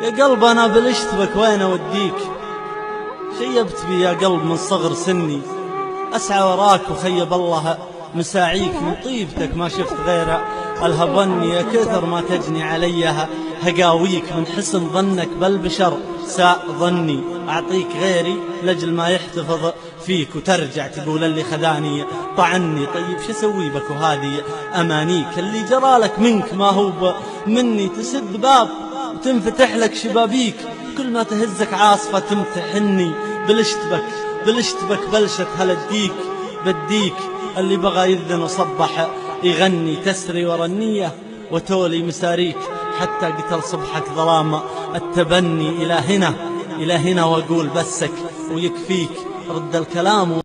يا قلب أنا بلشت بك وين أوديك، شيبت بي يا قلب من صغر سني، أسعى وراك وخيب الله مساعيك، من طيبتك ما شفت غيرها الهبني، يا كثر ما تجني عليها هقاويك، من حسن ظنك بالبشر ساء ظني، أعطيك غيري لجل ما يحتفظ فيك، وترجع تقول اللي خداني طعني. طيب شو اسوي بك وهذه أمانيك، اللي جرالك منك ما هو مني، تسد باب وتنفتح لك شبابيك، كل ما تهزك عاصفة تمتحني، بلشت بك بلشت هلديك بديك، اللي بغى يذن وصبح يغني، تسري ورا النية وتولي مساريك، حتى قتل صبحك ظلام التبني. إلى هنا وأقول بسك ويكفيك، رد الكلام